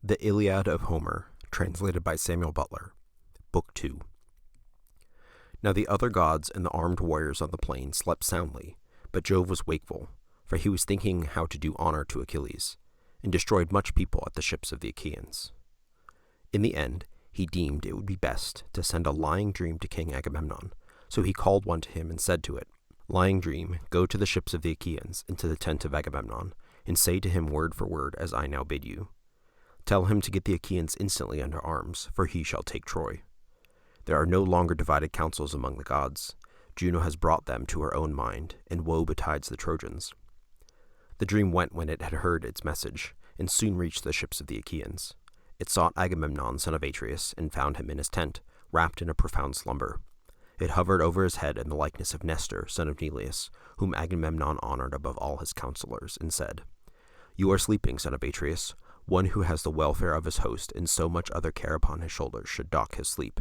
The Iliad of Homer, translated by Samuel Butler, Book 2. Now the other gods and the armed warriors on the plain slept soundly, but Jove was wakeful, for he was thinking how to do honor to Achilles, and destroyed much people at the ships of the Achaeans. In the end, he deemed it would be best to send a lying dream to King Agamemnon, so he called one to him and said to it, "Lying dream, go to the ships of the Achaeans and to the tent of Agamemnon, and say to him word for word as I now bid you. Tell him to get the Achaeans instantly under arms, for he shall take Troy. There are no longer divided counsels among the gods. Juno has brought them to her own mind, and woe betides the Trojans." The dream went when it had heard its message, and soon reached the ships of the Achaeans. It sought Agamemnon, son of Atreus, and found him in his tent, wrapped in a profound slumber. It hovered over his head in the likeness of Nestor, son of Neleus, whom Agamemnon honored above all his counselors, and said, "You are sleeping, son of Atreus. One who has the welfare of his host and so much other care upon his shoulders should dock his sleep.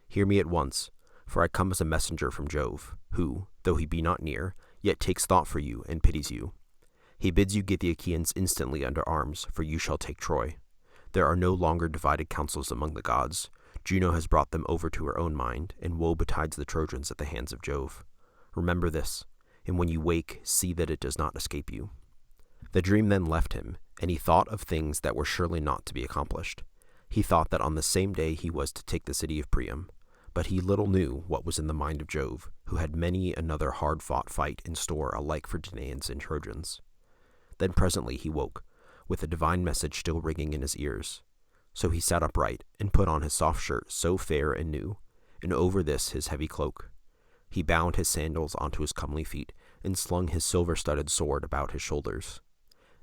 Hear me at once, for I come as a messenger from Jove, who, though he be not near, yet takes thought for you and pities you. He bids you get the Achaeans instantly under arms, for you shall take Troy. There are no longer divided counsels among the gods. Juno has brought them over to her own mind, and woe betides the Trojans at the hands of Jove. Remember this, and when you wake, see that it does not escape you." The dream then left him, and he thought of things that were surely not to be accomplished. He thought that on the same day he was to take the city of Priam, but he little knew what was in the mind of Jove, who had many another hard-fought fight in store alike for Danaans and Trojans. Then presently he woke, with the divine message still ringing in his ears. So he sat upright, and put on his soft shirt so fair and new, and over this his heavy cloak. He bound his sandals onto his comely feet, and slung his silver-studded sword about his shoulders.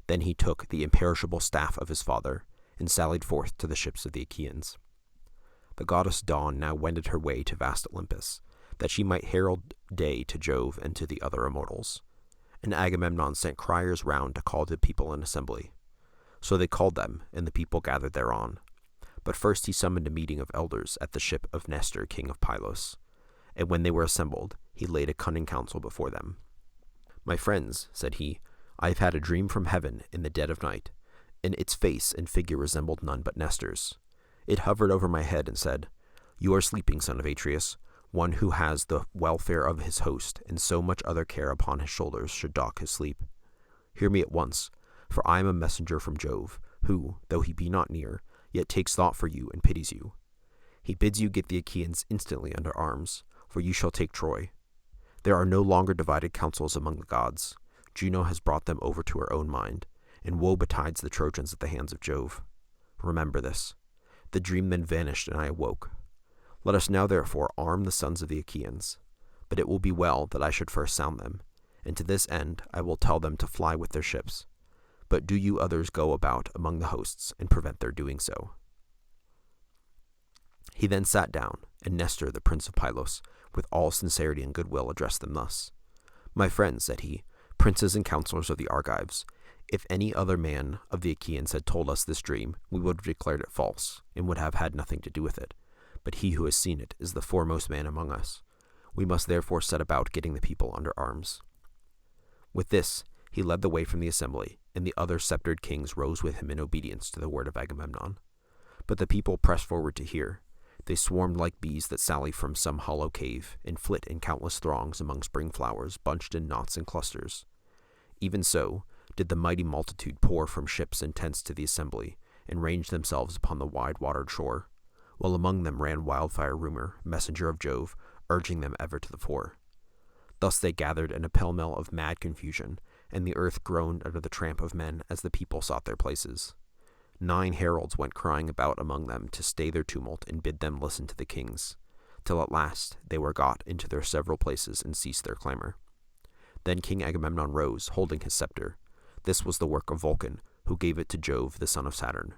Then he took the imperishable staff of his father, and sallied forth to the ships of the Achaeans. The goddess Dawn now wended her way to vast Olympus, that she might herald day to Jove and to the other immortals. And Agamemnon sent criers round to call the people in assembly. So they called them, and the people gathered thereon. But first he summoned a meeting of elders at the ship of Nestor, king of Pylos. And when they were assembled, he laid a cunning counsel before them. "My friends," said he, "I have had a dream from heaven in the dead of night, and its face and figure resembled none but Nestor's. It hovered over my head and said, 'You are sleeping, son of Atreus. One who has the welfare of his host and so much other care upon his shoulders should dock his sleep. Hear me at once, for I am a messenger from Jove, who, though he be not near, yet takes thought for you and pities you. He bids you get the Achaeans instantly under arms, for you shall take Troy. There are no longer divided counsels among the gods. Juno has brought them over to her own mind, and woe betides the Trojans at the hands of Jove. Remember this." The dream then vanished, and I awoke. Let us now therefore arm the sons of the Achaeans. But it will be well that I should first sound them, and to this end I will tell them to fly with their ships. But do you others go about among the hosts, and prevent their doing so." He then sat down, and Nestor, the prince of Pylos, with all sincerity and goodwill addressed them thus. "My friends," said he, "princes and counselors of the Argives, if any other man of the Achaeans had told us this dream, we would have declared it false, and would have had nothing to do with it. But he who has seen it is the foremost man among us. We must therefore set about getting the people under arms." With this, he led the way from the assembly, and the other sceptered kings rose with him in obedience to the word of Agamemnon. But the people pressed forward to hear. They swarmed like bees that sally from some hollow cave, and flit in countless throngs among spring flowers, bunched in knots and clusters. Even so did the mighty multitude pour from ships and tents to the assembly, and range themselves upon the wide-watered shore, while among them ran Wildfire Rumor, messenger of Jove, urging them ever to the fore. Thus they gathered in a pell-mell of mad confusion, and the earth groaned under the tramp of men as the people sought their places. 9 heralds went crying about among them to stay their tumult and bid them listen to the kings, till at last they were got into their several places and ceased their clamor. Then King Agamemnon rose, holding his scepter. This was the work of Vulcan, who gave it to Jove, the son of Saturn.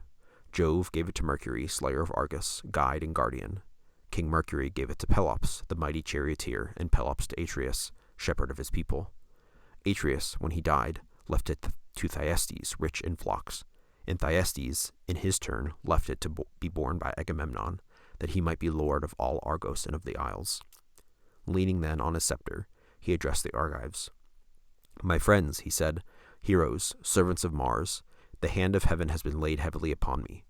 Jove gave it to Mercury, slayer of Argus, guide and guardian. King Mercury gave it to Pelops, the mighty charioteer, and Pelops to Atreus, shepherd of his people. Atreus, when he died, left it to Thyestes, rich in flocks, and Thyestes, in his turn, left it to be borne by Agamemnon, that he might be lord of all Argos and of the isles. Leaning then on his scepter, he addressed the Argives. "My friends," he said, "heroes, servants of Mars, the hand of heaven has been laid heavily upon me,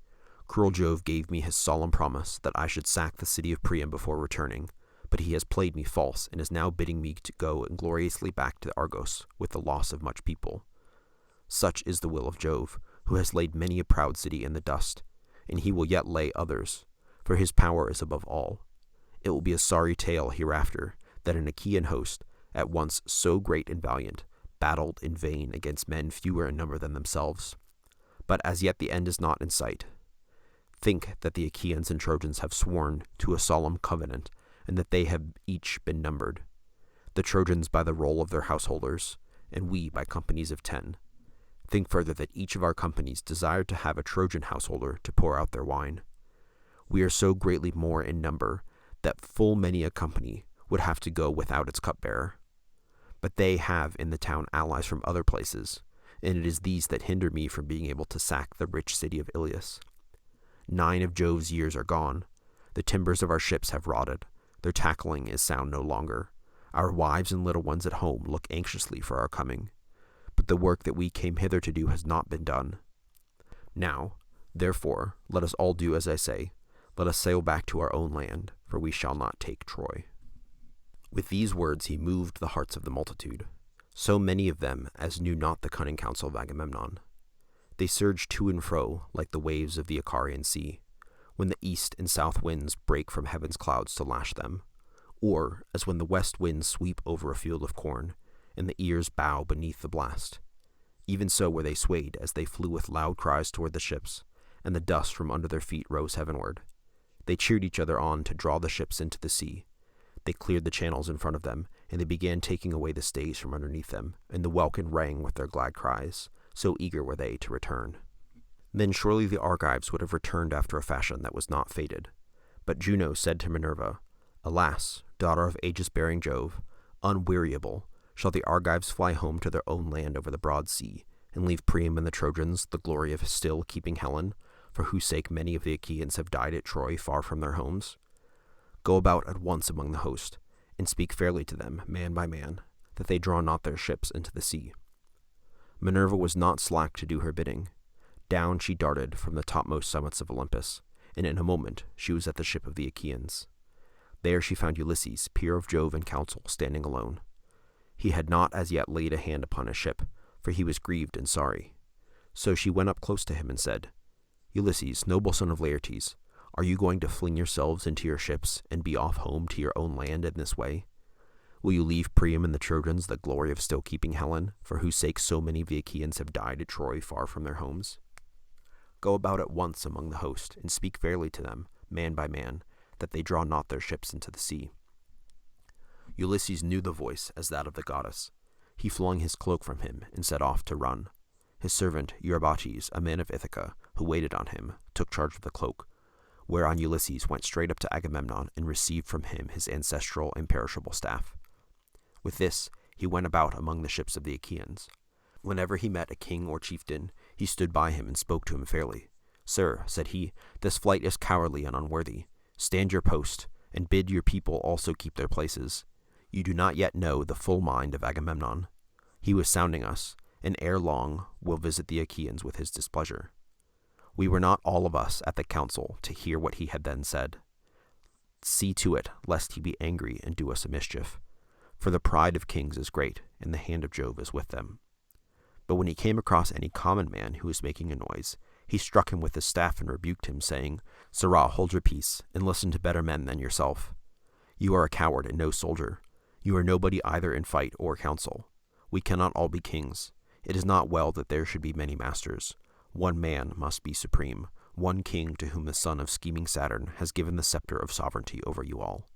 Cruel Jove gave me his solemn promise that I should sack the city of Priam before returning, but he has played me false and is now bidding me to go ingloriously back to Argos with the loss of much people. Such is the will of Jove, who has laid many a proud city in the dust, and he will yet lay others, for his power is above all. It will be a sorry tale hereafter that an Achaean host, at once so great and valiant, battled in vain against men fewer in number than themselves. But as yet the end is not in sight. Think that the Achaeans and Trojans have sworn to a solemn covenant, and that they have each been numbered, the Trojans by the roll of their householders, and we by companies of 10. Think further that each of our companies desired to have a Trojan householder to pour out their wine. We are so greatly more in number that full many a company would have to go without its cupbearer. But they have in the town allies from other places, and it is these that hinder me from being able to sack the rich city of Ilias. 9 of Jove's years are gone. The timbers of our ships have rotted. Their tackling is sound no longer. Our wives and little ones at home look anxiously for our coming. But the work that we came hither to do has not been done. Now, therefore, let us all do as I say. Let us sail back to our own land, for we shall not take Troy. With these words he moved the hearts of the multitude, so many of them as knew not the cunning counsel of Agamemnon. They surged to and fro like the waves of the Icarian Sea, when the east and south winds break from heaven's clouds to lash them, or as when the west winds sweep over a field of corn, and the ears bow beneath the blast. Even so were they swayed as they flew with loud cries toward the ships, and the dust from under their feet rose heavenward. They cheered each other on to draw the ships into the sea. They cleared the channels in front of them, and they began taking away the stays from underneath them, and the welkin rang with their glad cries, so eager were they to return. Then surely the Argives would have returned after a fashion that was not fated. But Juno said to Minerva, Alas, daughter of aegis-bearing Jove, unweariable, shall the Argives fly home to their own land over the broad sea, and leave Priam and the Trojans the glory of still keeping Helen, for whose sake many of the Achaeans have died at Troy far from their homes? Go about at once among the host, and speak fairly to them, man by man, that they draw not their ships into the sea. Minerva was not slack to do her bidding. Down she darted from the topmost summits of Olympus, and in a moment she was at the ship of the Achaeans. There she found Ulysses, peer of Jove in council, standing alone. He had not as yet laid a hand upon his ship, for he was grieved and sorry. So she went up close to him and said, Ulysses, noble son of Laertes, are you going to fling yourselves into your ships and be off home to your own land in this way? Will you leave Priam and the Trojans the glory of still keeping Helen, for whose sake so many of the Achaeans have died at Troy far from their homes? Go about at once among the host, and speak fairly to them, man by man, that they draw not their ships into the sea. Ulysses knew the voice as that of the goddess. He flung his cloak from him and set off to run. His servant Eurybates, a man of Ithaca, who waited on him, took charge of the cloak, whereon Ulysses went straight up to Agamemnon and received from him his ancestral imperishable staff. With this he went about among the ships of the Achaeans. Whenever he met a king or chieftain, he stood by him and spoke to him fairly. Sir, said he, this flight is cowardly and unworthy. Stand your post, and bid your people also keep their places. You do not yet know the full mind of Agamemnon. He was sounding us, and ere long will visit the Achaeans with his displeasure. We were not all of us at the council to hear what he had then said. See to it, lest he be angry and do us a mischief. For the pride of kings is great, and the hand of Jove is with them. But when he came across any common man who was making a noise, he struck him with his staff and rebuked him, saying, Sirrah, hold your peace, and listen to better men than yourself. You are a coward and no soldier. You are nobody either in fight or council. We cannot all be kings. It is not well that there should be many masters. One man must be supreme, one king to whom the son of scheming Saturn has given the scepter of sovereignty over you all.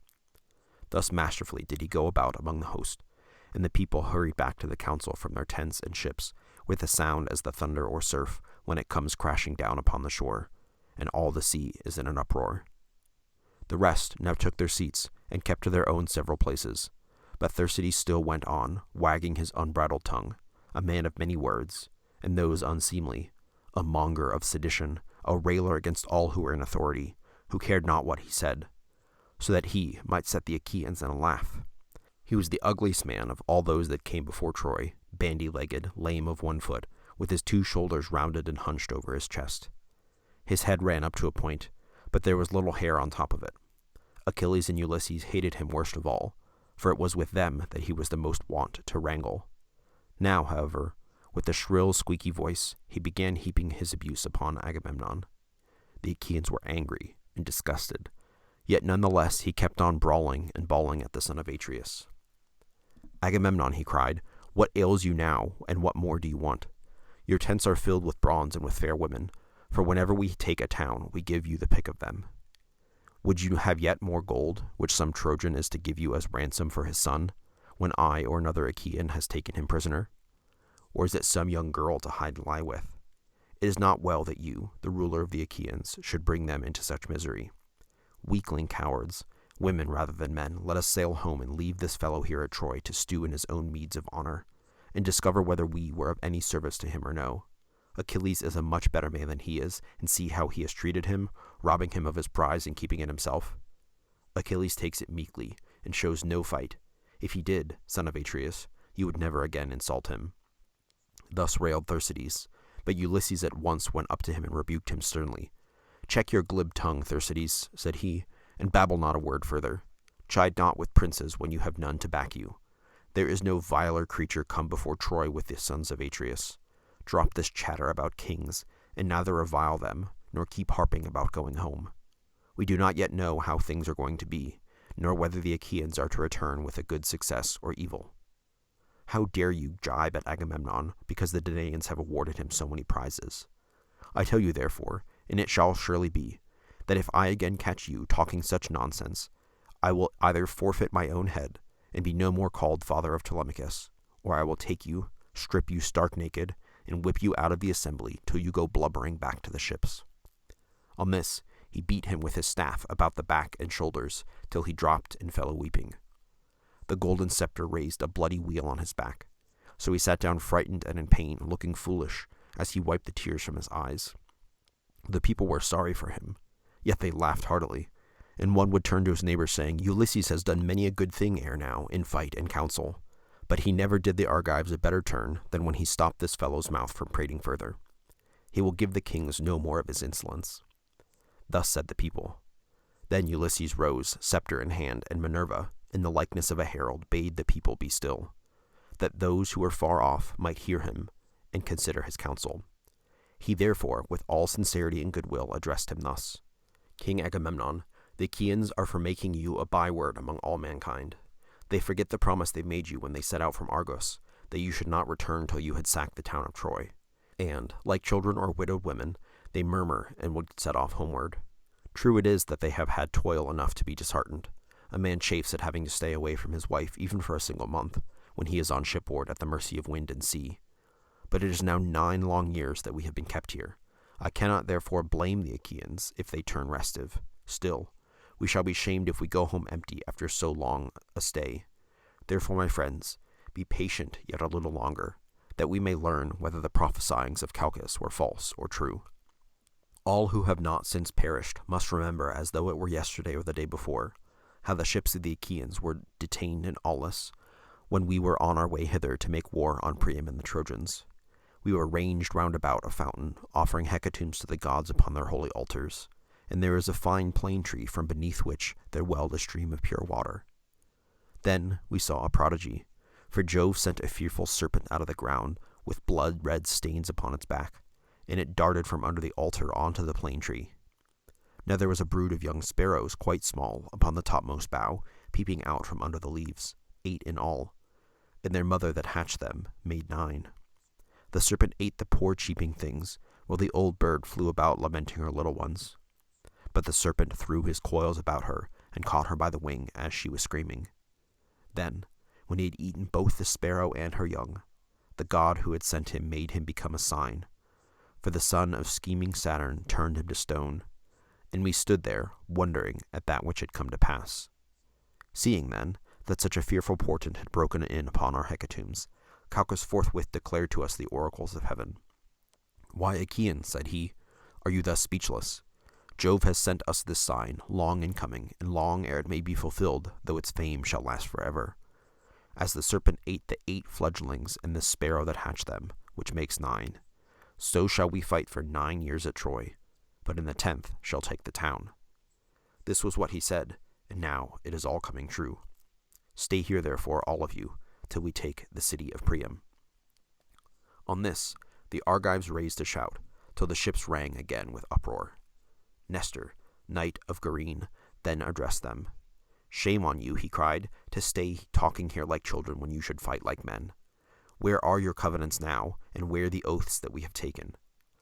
Thus masterfully did he go about among the host, and the people hurried back to the council from their tents and ships, with a sound as the thunder or surf when it comes crashing down upon the shore, and all the sea is in an uproar. The rest now took their seats, and kept to their own several places, but Thersites still went on, wagging his unbridled tongue, a man of many words, and those unseemly, a monger of sedition, a railer against all who were in authority, who cared not what he said, so that he might set the Achaeans in a laugh. He was the ugliest man of all those that came before Troy, bandy-legged, lame of one foot, with his 2 shoulders rounded and hunched over his chest. His head ran up to a point, but there was little hair on top of it. Achilles and Ulysses hated him worst of all, for it was with them that he was the most wont to wrangle. Now, however, with a shrill, squeaky voice, he began heaping his abuse upon Agamemnon. The Achaeans were angry and disgusted, yet nonetheless he kept on brawling and bawling at the son of Atreus. "Agamemnon," he cried, "what ails you now, and what more do you want? Your tents are filled with bronze and with fair women, for whenever we take a town, we give you the pick of them. Would you have yet more gold, which some Trojan is to give you as ransom for his son, when I or another Achaean has taken him prisoner? Or is it some young girl to hide and lie with? It is not well that you, the ruler of the Achaeans, should bring them into such misery. Weakling cowards, women rather than men, let us sail home and leave this fellow here at Troy to stew in his own meads of honor, and discover whether we were of any service to him or no. Achilles is a much better man than he is, and see how he has treated him, robbing him of his prize and keeping it himself. Achilles takes it meekly, and shows no fight. If he did, son of Atreus, you would never again insult him." Thus railed Thersites, but Ulysses at once went up to him and rebuked him sternly. "Check your glib tongue, Thersites," said he, "and babble not a word further. Chide not with princes when you have none to back you. There is no viler creature come before Troy with the sons of Atreus. Drop this chatter about kings, and neither revile them, nor keep harping about going home. We do not yet know how things are going to be, nor whether the Achaeans are to return with a good success or evil. How dare you jibe at Agamemnon because the Danaans have awarded him so many prizes? I tell you, therefore, and it shall surely be, that if I again catch you talking such nonsense, I will either forfeit my own head, and be no more called father of Telemachus, or I will take you, strip you stark naked, and whip you out of the assembly till you go blubbering back to the ships." On this, he beat him with his staff about the back and shoulders, till he dropped and fell a-weeping. The golden scepter raised a bloody weal on his back, so he sat down frightened and in pain, looking foolish, as he wiped the tears from his eyes. The people were sorry for him, yet they laughed heartily, and one would turn to his neighbor, saying, "Ulysses has done many a good thing ere now, in fight and council, but he never did the Argives a better turn than when he stopped this fellow's mouth from prating further. He will give the kings no more of his insolence." Thus said the people. Then Ulysses rose, scepter in hand, and Minerva, in the likeness of a herald, bade the people be still, that those who were far off might hear him and consider his counsel. He therefore, with all sincerity and goodwill, addressed him thus: "King Agamemnon, the Achaeans are for making you a byword among all mankind. They forget the promise they made you when they set out from Argos, that you should not return till you had sacked the town of Troy. And, like children or widowed women, they murmur and would set off homeward. True it is that they have had toil enough to be disheartened. A man chafes at having to stay away from his wife even for a single month, when he is on shipboard at the mercy of wind and sea. But it is now 9 long years that we have been kept here. I cannot therefore blame the Achaeans if they turn restive. Still, we shall be shamed if we go home empty after so long a stay. Therefore, my friends, be patient yet a little longer, that we may learn whether the prophesyings of Calchas were false or true. All who have not since perished must remember, as though it were yesterday or the day before, how the ships of the Achaeans were detained in Aulis, when we were on our way hither to make war on Priam and the Trojans. We were ranged round about a fountain, offering hecatombs to the gods upon their holy altars, and there is a fine plane tree from beneath which there welled a stream of pure water. Then we saw a prodigy, for Jove sent a fearful serpent out of the ground, with blood-red stains upon its back, and it darted from under the altar onto the plane tree. Now there was a brood of young sparrows, quite small, upon the topmost bough, peeping out from under the leaves, 8 in all, and their mother that hatched them made 9. The serpent ate the poor cheeping things, while the old bird flew about lamenting her little ones. But the serpent threw his coils about her, and caught her by the wing as she was screaming. Then, when he had eaten both the sparrow and her young, the god who had sent him made him become a sign, for the son of scheming Saturn turned him to stone, and we stood there, wondering at that which had come to pass. Seeing, then, that such a fearful portent had broken in upon our hecatombs, Calchas forthwith declared to us the oracles of heaven. "Why, Achaeans," said he, "are you thus speechless? Jove has sent us this sign, long in coming, and long ere it may be fulfilled, though its fame shall last forever. As the serpent ate the 8 fledglings and the sparrow that hatched them, which makes 9, so shall we fight for 9 years at Troy. but in the 10th shall take the town." This was what he said, and now it is all coming true. Stay here, therefore, all of you, till we take the city of Priam." On this, the Argives raised a shout, till the ships rang again with uproar. Nestor, knight of Gerene, then addressed them. "Shame on you," he cried, "to stay talking here like children when you should fight like men. Where are your covenants now, and where the oaths that we have taken?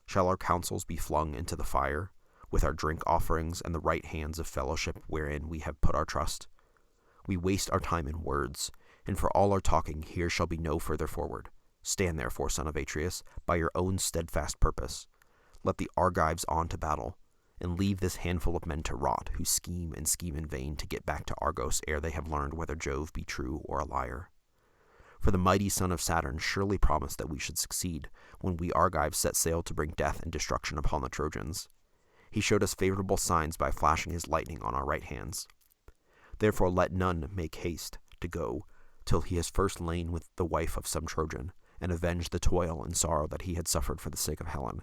Shall our counsels be flung into the fire, with our drink offerings and the right hands of fellowship wherein we have put our trust? We waste our time in words, and for all our talking here shall be no further forward. Stand therefore, son of Atreus, by your own steadfast purpose. Let the Argives on to battle, and leave this handful of men to rot, who scheme and scheme in vain to get back to Argos ere they have learned whether Jove be true or a liar. For the mighty son of Saturn surely promised that we should succeed when we Argives set sail to bring death and destruction upon the Trojans. He showed us favorable signs by flashing his lightning on our right hands. Therefore let none make haste to go till he has first lain with the wife of some Trojan, and avenged the toil and sorrow that he had suffered for the sake of Helen.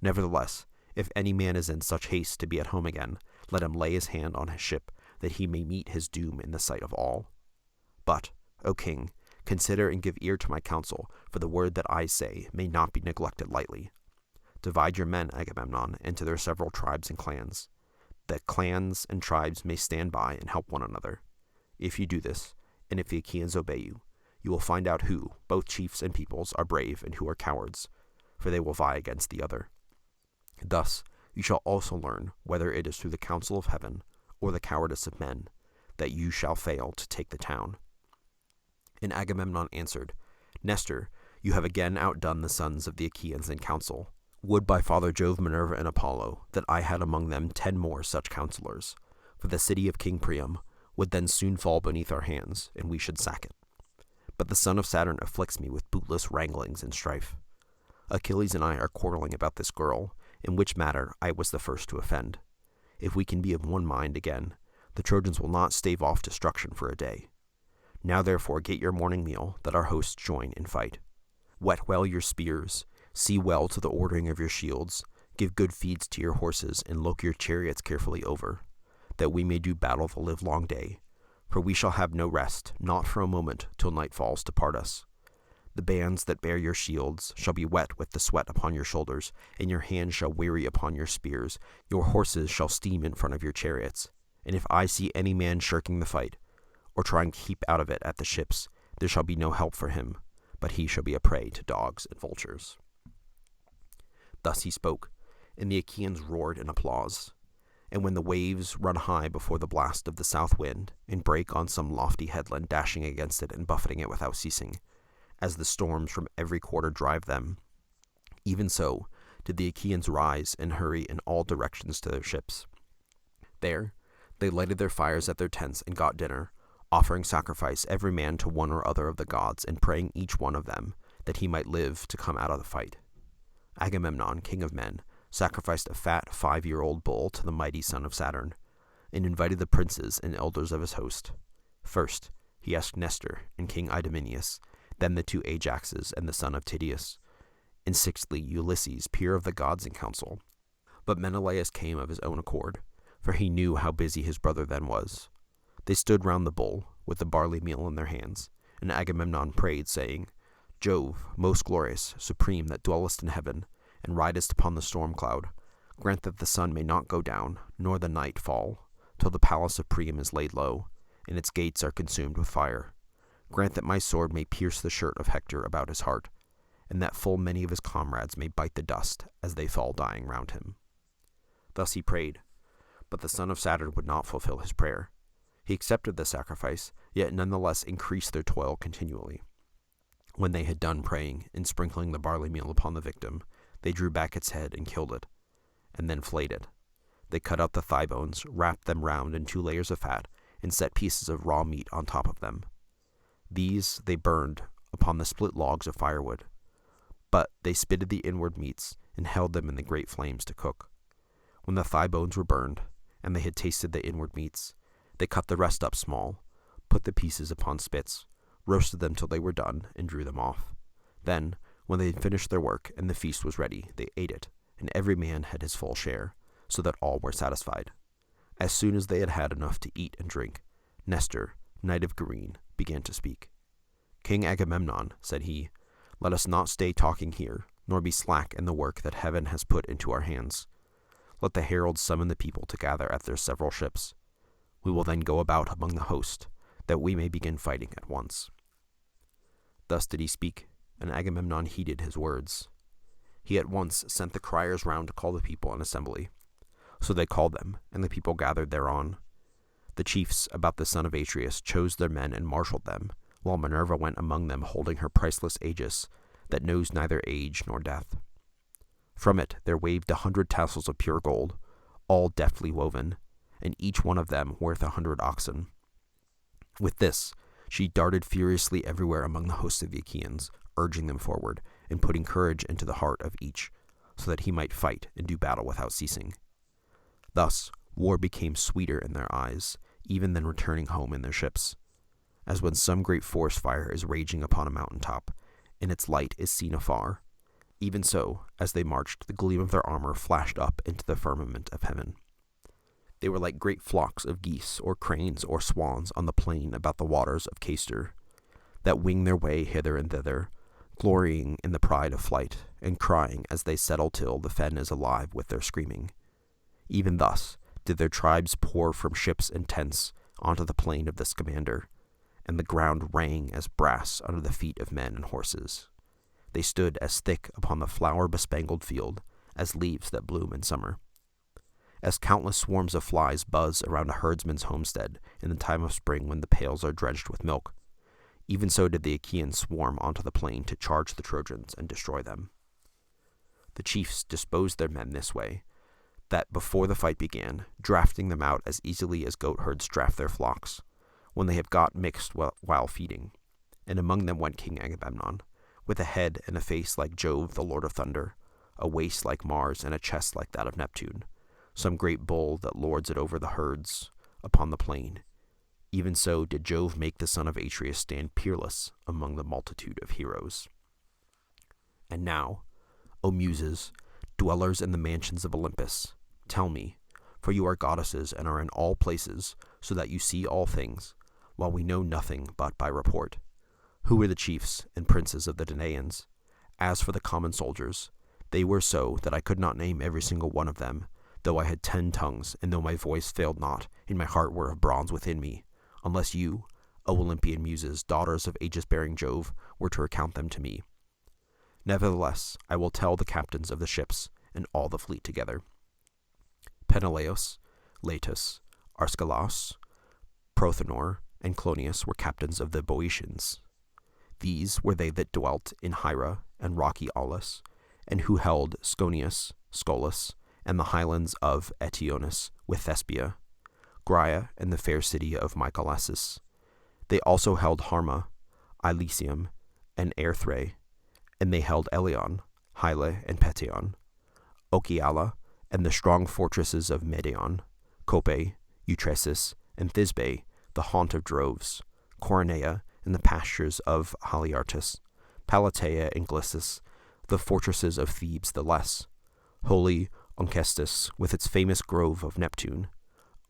Nevertheless, if any man is in such haste to be at home again, let him lay his hand on his ship, that he may meet his doom in the sight of all. But, O king, consider and give ear to my counsel, for the word that I say may not be neglected lightly. Divide your men, Agamemnon, into their several tribes and clans, that clans and tribes may stand by and help one another. If you do this, and if the Achaeans obey you, you will find out who, both chiefs and peoples, are brave and who are cowards, for they will vie against the other. Thus you shall also learn whether it is through the counsel of heaven or the cowardice of men that you shall fail to take the town." And Agamemnon answered, "Nestor, you have again outdone the sons of the Achaeans in counsel. Would by Father Jove, Minerva, and Apollo that I had among them 10 more such counselors, for the city of King Priam would then soon fall beneath our hands, and we should sack it. But the son of Saturn afflicts me with bootless wranglings and strife. Achilles and I are quarreling about this girl, in which matter I was the first to offend. If we can be of one mind again, the Trojans will not stave off destruction for a day. Now therefore get your morning meal, that our hosts join in fight. Whet well your spears, see well to the ordering of your shields, give good feeds to your horses, and look your chariots carefully over, that we may do battle the livelong day, for we shall have no rest, not for a moment, till night falls to part us. The bands that bear your shields shall be wet with the sweat upon your shoulders, and your hands shall weary upon your spears. Your horses shall steam in front of your chariots. And if I see any man shirking the fight, or trying to keep out of it at the ships, there shall be no help for him, but he shall be a prey to dogs and vultures." Thus he spoke, and the Achaeans roared in applause. And when the waves run high before the blast of the south wind, and break on some lofty headland, dashing against it and buffeting it without ceasing, as the storms from every quarter drive them, even so did the Achaeans rise and hurry in all directions to their ships. There they lighted their fires at their tents and got dinner, offering sacrifice every man to one or other of the gods, and praying each one of them that he might live to come out of the fight. Agamemnon, king of men, sacrificed a fat 5-year-old bull to the mighty son of Saturn, and invited the princes and elders of his host. First he asked Nestor and King Idomeneus, then the 2 Ajaxes and the son of Tydeus, and sixthly Ulysses, peer of the gods in council. But Menelaus came of his own accord, for he knew how busy his brother then was. They stood round the bowl, with the barley meal in their hands, and Agamemnon prayed, saying, "Jove, most glorious, supreme, that dwellest in heaven, and ridest upon the storm cloud, grant that the sun may not go down, nor the night fall, till the palace of Priam is laid low, and its gates are consumed with fire. Grant that my sword may pierce the shirt of Hector about his heart, and that full many of his comrades may bite the dust as they fall dying round him." Thus he prayed, but the son of Saturn would not fulfill his prayer. He accepted the sacrifice, yet nonetheless increased their toil continually. When they had done praying and sprinkling the barley meal upon the victim, they drew back its head and killed it, and then flayed it. They cut out the thigh bones, wrapped them round in 2 layers of fat, and set pieces of raw meat on top of them. These they burned upon the split logs of firewood, but they spitted the inward meats and held them in the great flames to cook. When the thigh bones were burned, and they had tasted the inward meats, they cut the rest up small, put the pieces upon spits, roasted them till they were done, and drew them off. Then, when they had finished their work and the feast was ready, they ate it, and every man had his full share. so that all were satisfied. As soon as they had had enough to eat and drink, Nestor, knight of Gerene, began to speak. "King Agamemnon," said he, "let us not stay talking here, nor be slack in the work that heaven has put into our hands. Let the heralds summon the people to gather at their several ships. We will then go about among the host, that we may begin fighting at once." Thus did he speak, and Agamemnon heeded his words. He at once sent the criers round to call the people in assembly. So they called them, and the people gathered thereon. The chiefs about the son of Atreus chose their men and marshaled them, while Minerva went among them holding her priceless aegis, that knows neither age nor death. From it there waved 100 tassels of pure gold, all deftly woven, and each one of them worth 100 oxen. With this she darted furiously everywhere among the hosts of the Achaeans, urging them forward, and putting courage into the heart of each, so that he might fight and do battle without ceasing. Thus war became sweeter in their eyes, even than returning home in their ships. As when some great forest fire is raging upon a mountain top, and its light is seen afar, even so, as they marched, the gleam of their armor flashed up into the firmament of heaven. They were like great flocks of geese or cranes or swans on the plain about the waters of Caster, that wing their way hither and thither, glorying in the pride of flight, and crying as they settle till the fen is alive with their screaming. Even thus did their tribes pour from ships and tents onto the plain of the Scamander, and the ground rang as brass under the feet of men and horses. They stood as thick upon the flower-bespangled field as leaves that bloom in summer. As countless swarms of flies buzz around a herdsman's homestead in the time of spring when the pails are drenched with milk, even so did the Achaeans swarm onto the plain to charge the Trojans and destroy them. The chiefs disposed their men this way, that before the fight began, drafting them out as easily as goatherds draft their flocks, when they have got mixed while feeding. And among them went King Agamemnon, with a head and a face like Jove the Lord of Thunder, a waist like Mars, and a chest like that of Neptune, some great bull that lords it over the herds upon the plain. Even so did Jove make the son of Atreus stand peerless among the multitude of heroes. And now, O Muses, dwellers in the mansions of Olympus, tell me, for you are goddesses and are in all places, so that you see all things, while we know nothing but by report. Who were the chiefs and princes of the Danaans? As for the common soldiers, they were so that I could not name every single one of them, though I had 10 tongues, and though my voice failed not, and my heart were of bronze within me, unless you, O Olympian Muses, daughters of aegis-bearing Jove, were to recount them to me. Nevertheless, I will tell the captains of the ships, and all the fleet together. Peneleos, Leitus, Archelaus, Prothenor, and Clonius were captains of the Boeotians. These were they that dwelt in Hyra and rocky Aulis, and who held Sconius, Scolus, and the highlands of Eteonus with Thespia, Graia, and the fair city of Mycalessus. They also held Harma, Elysium, and Airthrae, and they held Elion, Hyle, and Petion, Ochiala, and the strong fortresses of Medeon, Cope, Eutresis, and Thisbe, the haunt of droves, Coronea, and the pastures of Haliartus, Palatea and Glissus, the fortresses of Thebes the less, holy Onchestus, with its famous grove of Neptune,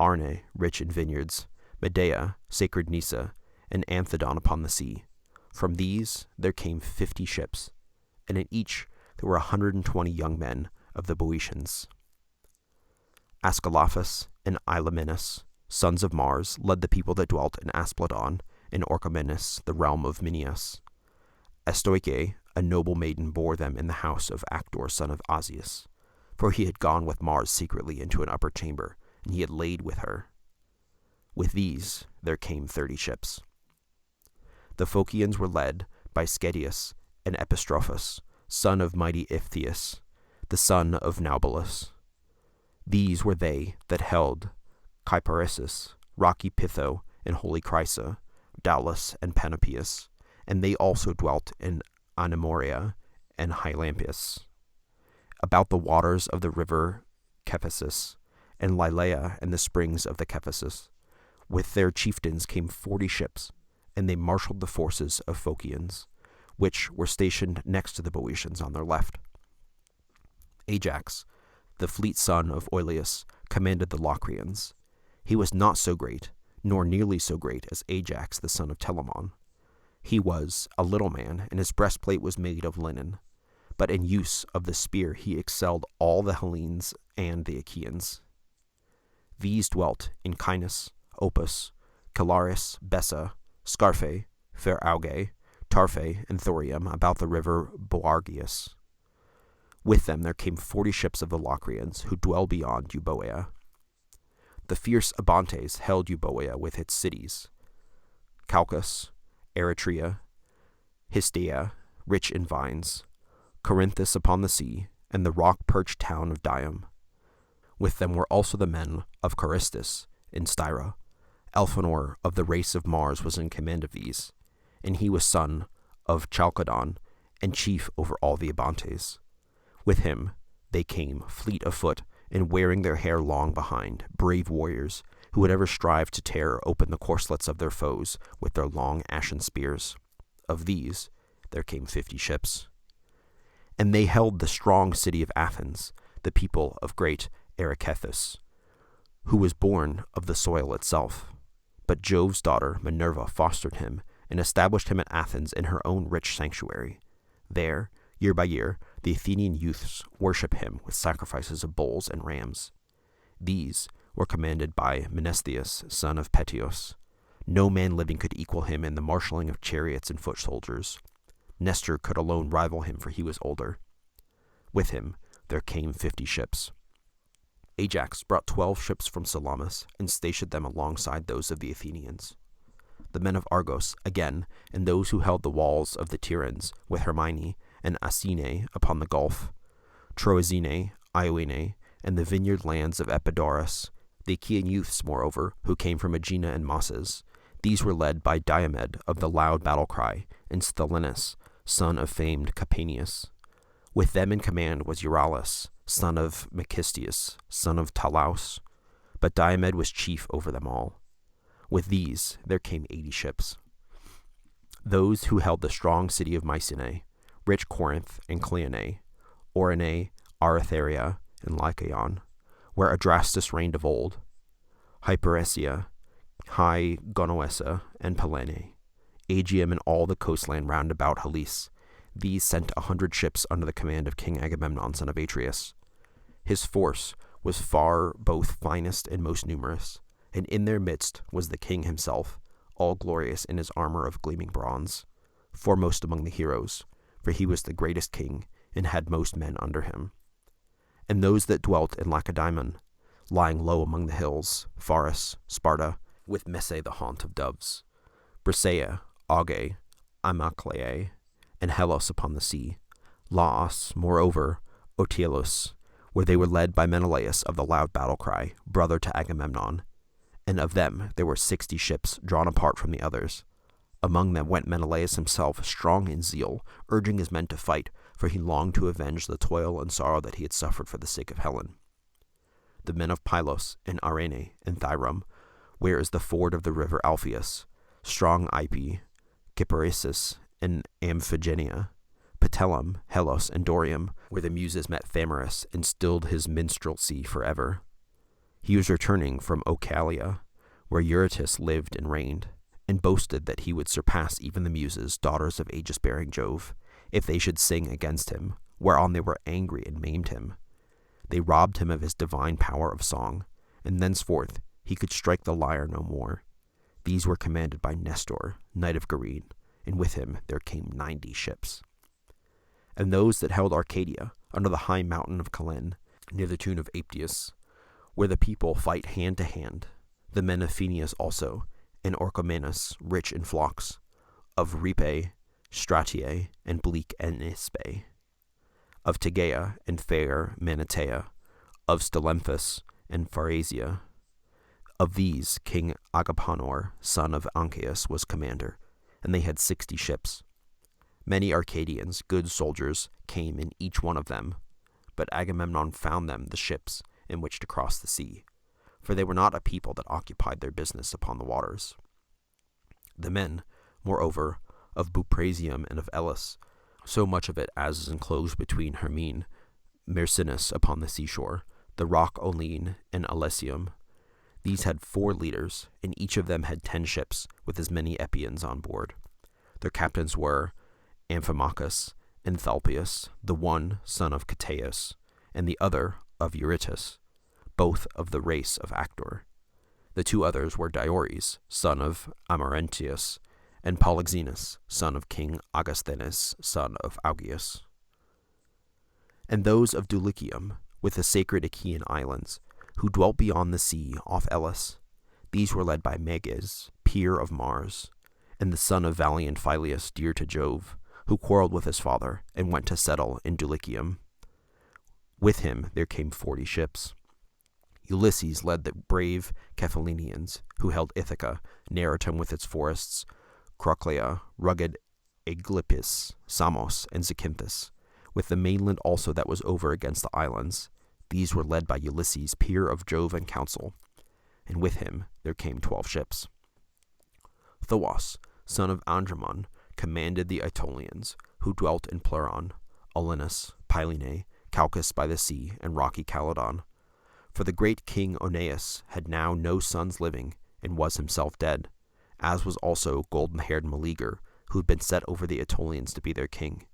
Arne, rich in vineyards, Medea, sacred Nisa, and Anthedon upon the sea. From these there came 50 ships, and in each there were 120 young men of the Boeotians. Ascalaphus and Ilomenus, sons of Mars, led the people that dwelt in Aspledon, and Orchomenus, the realm of Mineas. Astoiche, a noble maiden, bore them in the house of Actor, son of Asius, for he had gone with Mars secretly into an upper chamber, and he had laid with her. With these there came 30 ships. The Phocians were led by Schedius and Epistrophus, son of mighty Iphtheus, the son of Naubolus. These were they that held Kyparissus, rocky Pytho, and holy Chrysa, Daulis, and Panopeus, and they also dwelt in Anamoria and Hylampus, about the waters of the river Cephisus, and Lilaea and the springs of the Cephisus. With their chieftains came 40 ships, and they marshaled the forces of Phocians, which were stationed next to the Boeotians on their left. Ajax, the fleet son of Oileus, commanded the Locrians. He was not so great, nor nearly so great as Ajax the son of Telamon. He was a little man, and his breastplate was made of linen. But in use of the spear he excelled all the Hellenes and the Achaeans. These dwelt in Cainus, Opus, Calaris, Bessa, Scarphe, Fair Auge, Tarphe, and Thorium about the river Boargius. With them there came 40 ships of the Locrians, who dwell beyond Euboea. The fierce Abantes held Euboea with its cities, Chalcus, Eretria, Histiaea, rich in vines, Corinthus upon the sea, and the rock-perched town of Dium. With them were also the men of Charistus in Styra. Elphenor of the race of Mars was in command of these, and he was son of Chalcodon, and chief over all the Abantes. With him they came, fleet of foot, and wearing their hair long behind, brave warriors, who would ever strive to tear open the corselets of their foes with their long ashen spears. Of these there came 50 ships. And they held the strong city of Athens, the people of great Erychethus, who was born of the soil itself. But Jove's daughter Minerva fostered him, and established him at Athens in her own rich sanctuary. There, year by year, the Athenian youths worship him with sacrifices of bulls and rams. These were commanded by Menesthius, son of Petios. No man living could equal him in the marshalling of chariots and foot soldiers. Nestor could alone rival him, for he was older. With him there came 50 ships. Ajax brought 12 ships from Salamis, and stationed them alongside those of the Athenians. The men of Argos, again, and those who held the walls of the Tyrrhens, with Hermione and Asine upon the Gulf, Troezine, Ioine, and the vineyard lands of Epidaurus, the Achaean youths, moreover, who came from Aegina and Mosses. These were led by Diomed of the loud battle cry, and Stelinus, son of famed Capaneus. With them in command was Euryalus, son of Mecistius, son of Talaus, but Diomed was chief over them all. With these there came 80 ships. Those who held the strong city of Mycenae, rich Corinth and Cleonae, Orinae, Aretharia, and Lycaon, where Adrastus reigned of old, Hyperesia, High Gonoessa, and Pellene, Aegium, and all the coastland round about Halys. These sent 100 ships under the command of King Agamemnon, son of Atreus. His force was far both finest and most numerous, and in their midst was the king himself, all glorious in his armor of gleaming bronze, foremost among the heroes, for he was the greatest king, and had most men under him. And those that dwelt in Lacedaemon, lying low among the hills, Pharis, Sparta, with Messe the haunt of doves, Briseia, Auge, Amacleae, and Hellas upon the sea, Laos, moreover, Otielus, where they were led by Menelaus of the loud battle cry, brother to Agamemnon, and of them there were 60 ships drawn apart from the others. Among them went Menelaus himself, strong in zeal, urging his men to fight, for he longed to avenge the toil and sorrow that he had suffered for the sake of Helen. The men of Pylos, and Arene, and Thyrum, where is the ford of the river Alpheus, strong Ipe, Kyparissus, and Amphigenia, Patelum, Hellas, and Dorium, where the Muses met Thamyris and stilled his minstrelsy forever. He was returning from Oechalia, where Eurytus lived and reigned, and boasted that he would surpass even the Muses, daughters of aegis-bearing Jove, if they should sing against him, whereon they were angry and maimed him. They robbed him of his divine power of song, and thenceforth he could strike the lyre no more. These were commanded by Nestor, knight of Gerene, and with him there came 90 ships. And those that held Arcadia, under the high mountain of Calin, near the tomb of Aptius, where the people fight hand to hand, the men of Phoenius also, and Orchomenus, rich in flocks, of Rhipae, Stratiae, and bleak Anispae, of Tegea and fair Manatea, of Stylemphus and Pharasia. Of these King Agapanor, son of Ancaeus, was commander, and they had 60 ships. Many Arcadians, good soldiers, came in each one of them, but Agamemnon found them the ships in which to cross the sea, for they were not a people that occupied their business upon the waters. The men, moreover, of Buprasium and of Elis, so much of it as is enclosed between Hermine, Myrsinus upon the seashore, the rock Oline, and Elysium. These had 4 leaders, and each of them had 10 ships, with as many Epeans on board. Their captains were Amphimachus and Thalpius, the one son of Cateus, and the other of Eurytus, both of the race of Actor. The 2 others were Diores, son of Amarentius, and Polyxenus, son of King Augustinus, son of Augeas. And those of Dulichium, with the sacred Achaean islands, who dwelt beyond the sea off Elis. These were led by Meges, peer of Mars, and the son of valiant Phyleus, dear to Jove, who quarreled with his father and went to settle in Dulichium. With him there came 40 ships. Ulysses led the brave Cephallenians, who held Ithaca, Neritum with its forests, Croclea, rugged Aegyptus, Samos, and Zacynthus, with the mainland also that was over against the islands. These were led by Ulysses, peer of Jove and council, and with him there came 12 ships. Thoas, son of Andromon, commanded the Aetolians, who dwelt in Pleuron, Olenus, Pylene, Chalcus by the sea, and rocky Calydon. For the great king Oeneus had now no sons living, and was himself dead, as was also golden-haired Meleager, who had been set over the Aetolians to be their king.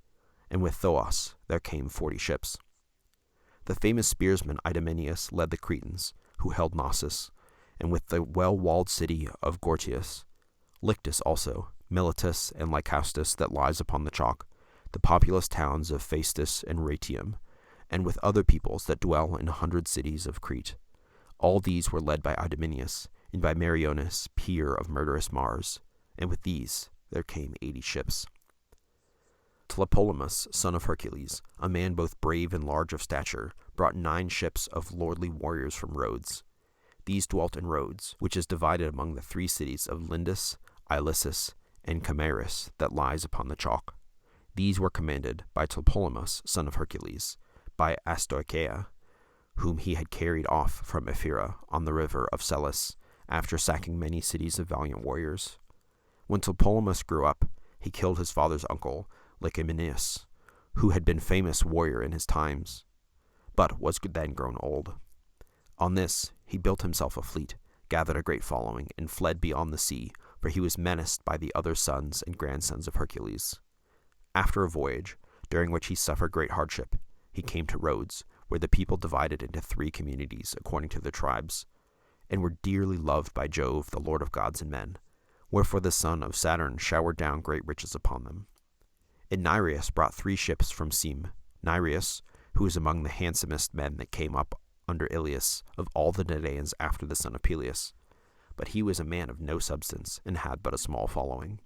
And with Thoas there came 40 ships. The famous spearsman Idomeneus led the Cretans, who held Knossos, and with the well-walled city of Gortys, Lyctus also, Miletus, and Lycastus that lies upon the chalk, the populous towns of Phaestus and Ratium, and with other peoples that dwell in 100 cities of Crete. All these were led by Idomeneus, and by Meriones, peer of murderous Mars, and with these there came 80 ships. Tlepolemus, son of Hercules, a man both brave and large of stature, brought 9 ships of lordly warriors from Rhodes. These dwelt in Rhodes, which is divided among the 3 cities of Lindus, Ilissus, and Camarus that lies upon the chalk. These were commanded by Tlepolemus, son of Hercules, by Astoichea, whom he had carried off from Ephyra on the river of Celis, after sacking many cities of valiant warriors. When Tlepolemus grew up, he killed his father's uncle, Lycaeneus, who had been famous warrior in his times, but was then grown old. On this he built himself a fleet, gathered a great following, and fled beyond the sea, for he was menaced by the other sons and grandsons of Hercules. After a voyage, during which he suffered great hardship, he came to Rhodes, where the people divided into 3 communities according to their tribes, and were dearly loved by Jove, the Lord of gods and men, wherefore the son of Saturn showered down great riches upon them. And Nireus brought 3 ships from Sem, Nireus, who was among the handsomest men that came up under Ilias of all the Nereians after the son of Peleus, but he was a man of no substance, and had but a small following.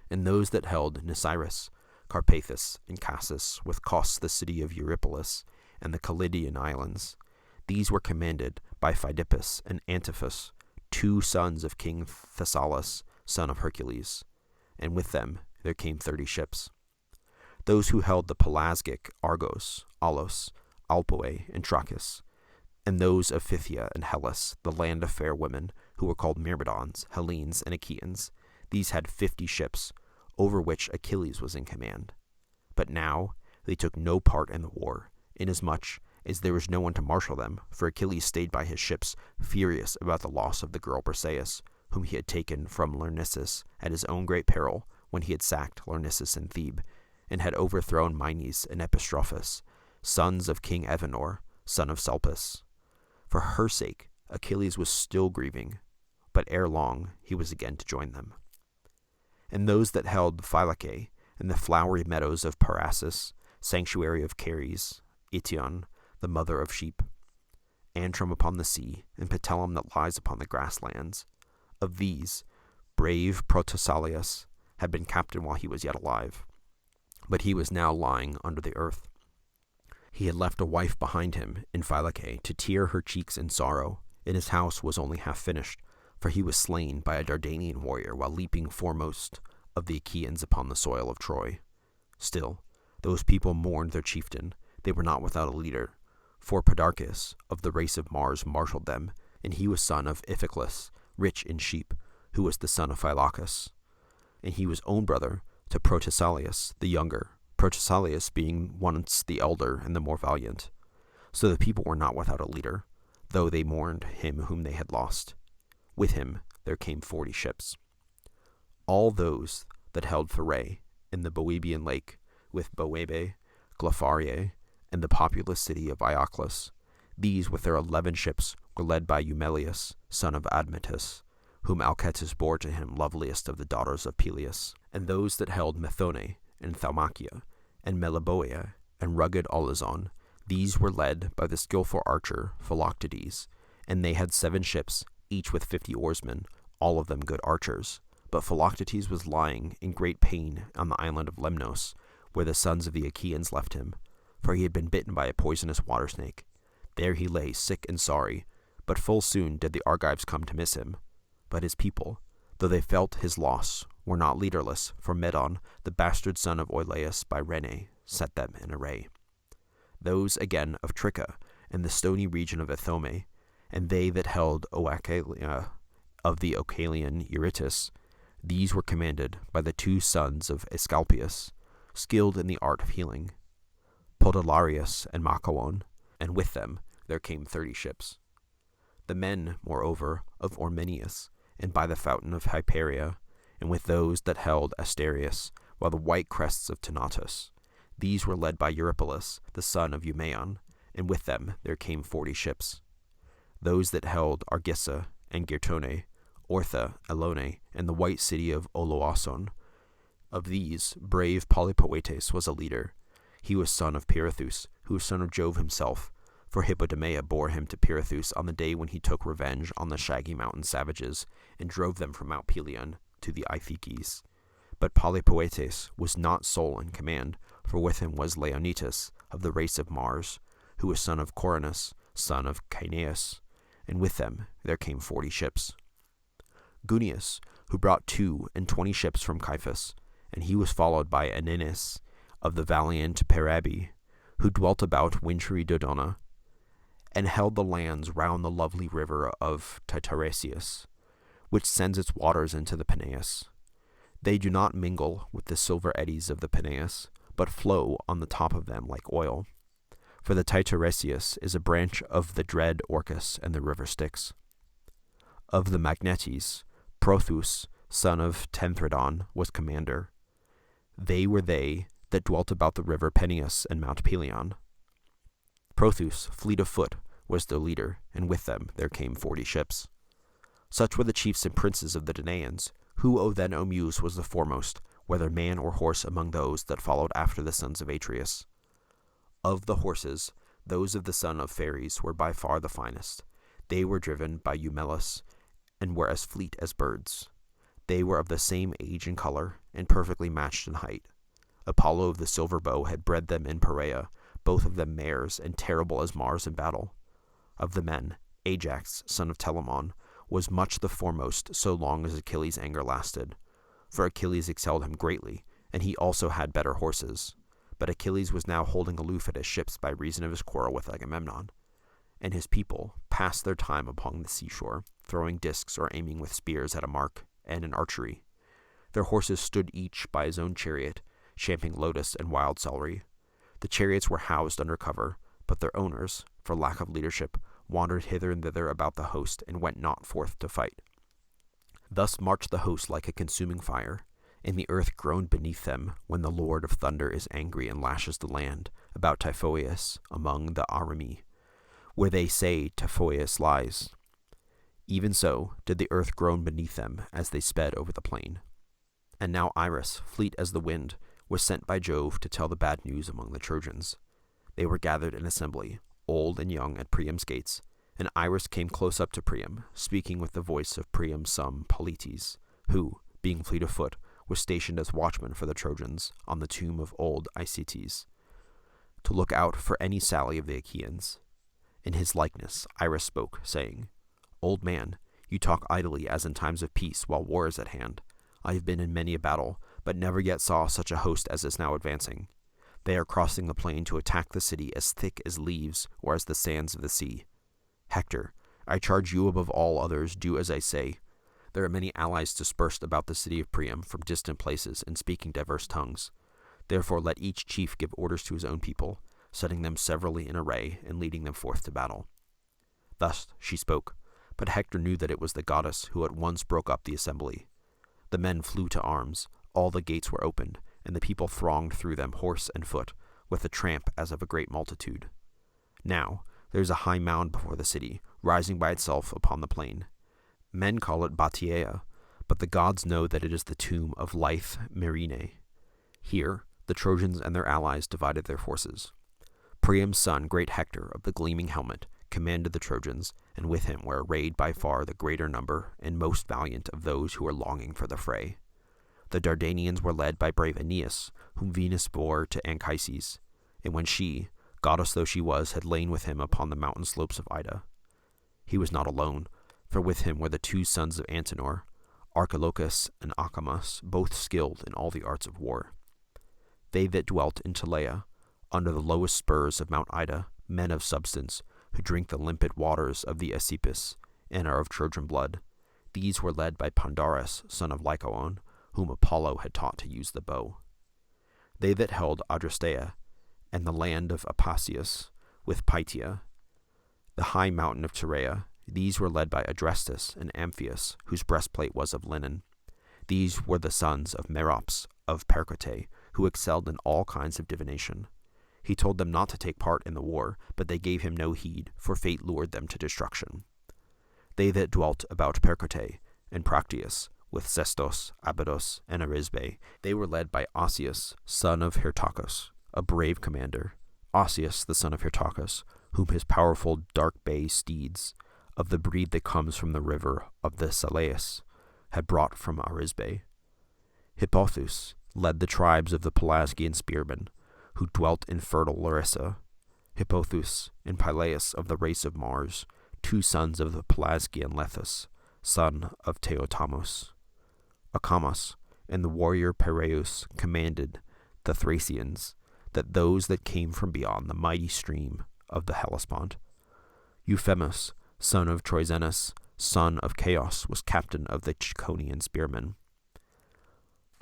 And those that held Nisyrus, Carpathus, and Cassis, with Cos the city of Eurypylus, and the Callidian islands, these were commanded by Pheidipus and Antiphus, 2 sons of King Thessalus, son of Hercules, and with them there came 30 ships. Those who held the Pelasgic Argos, Alos, Alpoe, and Trachis, and those of Phthia and Hellas, the land of fair women, who were called Myrmidons, Hellenes, and Achaeans. These had 50 ships, over which Achilles was in command. But now they took no part in the war, inasmuch as there was no one to marshal them, for Achilles stayed by his ships, furious about the loss of the girl Briseis, whom he had taken from Lyrnessus at his own great peril, when he had sacked Lyrnessus and Thebe, and had overthrown Mynes and Epistrophus, sons of King Evenor, son of Salpus. For her sake Achilles was still grieving, but ere long he was again to join them. And those that held Phylace, and the flowery meadows of Parassus, sanctuary of Ceres, Ition, the mother of sheep, Antrim upon the sea, and Ptolemy that lies upon the grasslands. Of these, brave Protesilaus had been captain while he was yet alive, but he was now lying under the earth. He had left a wife behind him in Phylace to tear her cheeks in sorrow, and his house was only half finished, for he was slain by a Dardanian warrior while leaping foremost of the Achaeans upon the soil of Troy. Still, those people mourned their chieftain. They were not without a leader, for Podarchus of the race of Mars marshaled them, and he was son of Iphiclus, rich in sheep, who was the son of Phylacus. And he was own brother to Protesilaus the younger, Protesilaus being once the elder and the more valiant. So the people were not without a leader, though they mourned him whom they had lost. With him there came 40 ships. All those that held Pherae in the Boeotian lake, with Boebe, Glapharia, and the populous city of Ioclus, these with their 11 ships were led by Eumelus, son of Admetus, whom Alcetus bore to him, loveliest of the daughters of Peleus. And those that held Methone, and Thaumacia, and Meliboea, and rugged Olizon, these were led by the skillful archer Philoctetes, and they had 7 ships, each with 50 oarsmen, all of them good archers. But Philoctetes was lying in great pain on the island of Lemnos, where the sons of the Achaeans left him, for he had been bitten by a poisonous water snake. There he lay, sick and sorry, but full soon did the Argives come to miss him. But his people, though they felt his loss, were not leaderless, for Medon, the bastard son of Oileus by Rene, set them in array. Those again of Tricca, and the stony region of Ithome, and they that held Oacalia of the Oecalian Eurytus, these were commanded by the 2 sons of Asclepius, skilled in the art of healing, Podalarius and Machaon, and with them there came 30 ships. The men, moreover, of Ormenius, and by the fountain of Hyperia, and with those that held Asterius, while the white crests of Tanatus, these were led by Eurypylus, the son of Eumaeon, and with them there came 40 ships. Those that held Argissa and Girtone, Ortha, Elone, and the white city of Oloason. Of these, brave Polypoetes was a leader. He was son of Pirithous, who was son of Jove himself, for Hippodamia bore him to Pirithous on the day when he took revenge on the shaggy mountain savages, and drove them from Mount Pelion to the Iphikes. But Polypoetes was not sole in command, for with him was Leonidas, of the race of Mars, who was son of Coronus, son of Caeneus, and with them there came 40 ships. Gunius, who brought 22 ships from Cyphus, and he was followed by Aninis, of the valiant Perabi, who dwelt about wintry Dodona, and held the lands round the lovely river of Titaresius, which sends its waters into the Peneus. They do not mingle with the silver eddies of the Peneus, but flow on the top of them like oil. For the Titaresius is a branch of the dread Orcus and the river Styx. Of the Magnetes, Prothous, son of Tenthredon, was commander. They were they that dwelt about the river Peneus and Mount Pelion. Prothous, fleet of foot, was their leader, and with them there came 40 ships. Such were the chiefs and princes of the Danaans, who O then, O Muse, was the foremost, whether man or horse, among those that followed after the sons of Atreus. Of the horses, those of the son of Phares were by far the finest. They were driven by Eumelus, and were as fleet as birds. They were of the same age and color, and perfectly matched in height. Apollo of the silver bow had bred them in Perea, both of them mares, and terrible as Mars in battle. Of the men, Ajax, son of Telamon, was much the foremost so long as Achilles' anger lasted. For Achilles excelled him greatly, and he also had better horses. But Achilles was now holding aloof at his ships by reason of his quarrel with Agamemnon. And his people passed their time upon the seashore, throwing discs or aiming with spears at a mark, and in archery. Their horses stood each by his own chariot, champing lotus and wild celery. The chariots were housed under cover, but their owners, for lack of leadership, wandered hither and thither about the host, and went not forth to fight. Thus marched the host like a consuming fire, and the earth groaned beneath them when the Lord of thunder is angry and lashes the land about Typhoeus among the Arimi, where they say Typhoeus lies. Even so did the earth groan beneath them as they sped over the plain. And now Iris, fleet as the wind, was sent by Jove to tell the bad news among the Trojans. They were gathered in assembly, old and young, at Priam's gates, and Iris came close up to Priam, speaking with the voice of Priam's son Polites, who, being fleet of foot, was stationed as watchman for the Trojans on the tomb of old Isetes, to look out for any sally of the Achaeans. In his likeness Iris spoke, saying, "Old man, you talk idly as in times of peace while war is at hand. I have been in many a battle, but never yet saw such a host as is now advancing. They are crossing the plain to attack the city as thick as leaves or as the sands of the sea. Hector, I charge you above all others, do as I say. There are many allies dispersed about the city of Priam from distant places and speaking diverse tongues. Therefore let each chief give orders to his own people, setting them severally in array and leading them forth to battle. Thus she spoke, but Hector knew that it was the goddess, who at once broke up the assembly. The men flew to arms, all the gates were opened, and the people thronged through them horse and foot, with a tramp as of a great multitude. Now there is a high mound before the city, rising by itself upon the plain. Men call it Batiaea, but the gods know that it is the tomb of lithe Myrine. Here the Trojans and their allies divided their forces. Priam's son, great Hector, of the gleaming helmet, commanded the Trojans, and with him were arrayed by far the greater number and most valiant of those who were longing for the fray. The Dardanians were led by brave Aeneas, whom Venus bore to Anchises, and when she, goddess though she was, had lain with him upon the mountain slopes of Ida. He was not alone, for with him were the two sons of Antenor, Archilochus and Acamas, both skilled in all the arts of war. They that dwelt in Teleia, under the lowest spurs of Mount Ida, men of substance, who drink the limpid waters of the Aesepus, and are of Trojan blood. These were led by Pandarus, son of Lycaon, whom Apollo had taught to use the bow. They that held Adrasteia, and the land of Apasius, with Pythia, the high mountain of Tyrea, these were led by Adrestus and Amphius, whose breastplate was of linen. These were the sons of Merops of Percote, who excelled in all kinds of divination. He told them not to take part in the war, but they gave him no heed, for fate lured them to destruction. They that dwelt about Percote and Practius, with Sestos, Abydos, and Arisbe, they were led by Asius, son of Hyrtacus, a brave commander. Asius, the son of Hyrtacus, whom his powerful dark bay steeds, of the breed that comes from the river of the Salaeus, had brought from Arisbe. Hippothous led the tribes of the Pelasgian spearmen, who dwelt in fertile Larissa. Hippothous and Pylaeus of the race of Mars, two sons of the Pelasgian Lethus, son of Theotamos. Acamas and the warrior Piraeus commanded the Thracians, that those that came from beyond the mighty stream of the Hellespont. Euphemus, son of Troizenus, son of Chaos, was captain of the Ciconian spearmen.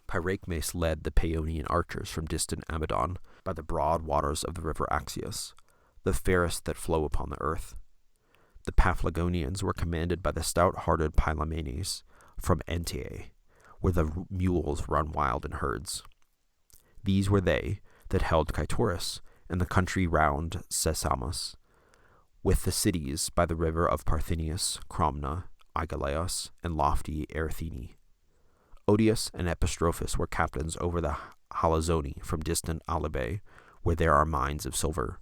Pyracmes led the Paeonian archers from distant Abaddon by the broad waters of the river Axius, the fairest that flow upon the earth. The Paphlagonians were commanded by the stout-hearted Pylamenes from Antiae, where the mules run wild in herds. These were they that held Cytorus and the country round Sesamus, with the cities by the river of Parthenius, Cromna, Igaleos, and lofty Erythini. Odius and Epistrophus were captains over the Halazoni from distant Alibe, where there are mines of silver.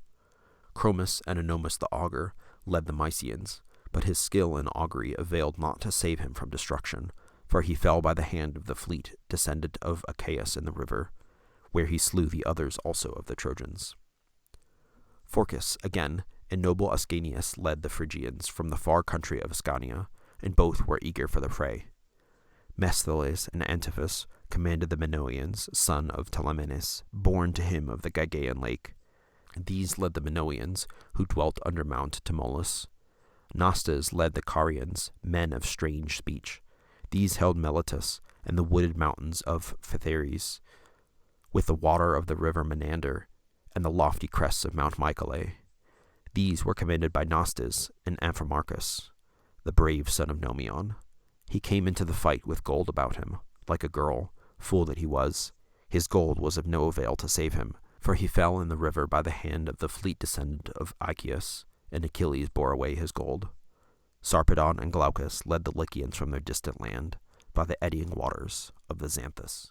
Chromis and Anomus the augur led the Mysians, but his skill in augury availed not to save him from destruction, for he fell by the hand of the fleet descendant of Achaeus in the river, where he slew the others also of the Trojans. Phorcys, again, and noble Ascanius led the Phrygians from the far country of Ascania, and both were eager for the fray. Mesthiles and Antiphus commanded the Minoians, son of Telemenes, born to him of the Gygaean lake. These led the Minoians, who dwelt under Mount Tmolus. Nastes led the Carians, men of strange speech. These held Miletus and the wooded mountains of Phythares, with the water of the river Menander, and the lofty crests of Mount Mycale. These were commanded by Nastes and Amphimarchus, the brave son of Nomion. He came into the fight with gold about him, like a girl, fool that he was. His gold was of no avail to save him, for he fell in the river by the hand of the fleet descendant of Aeacus, and Achilles bore away his gold. Sarpedon and Glaucus led the Lycians from their distant land by the eddying waters of the Xanthus.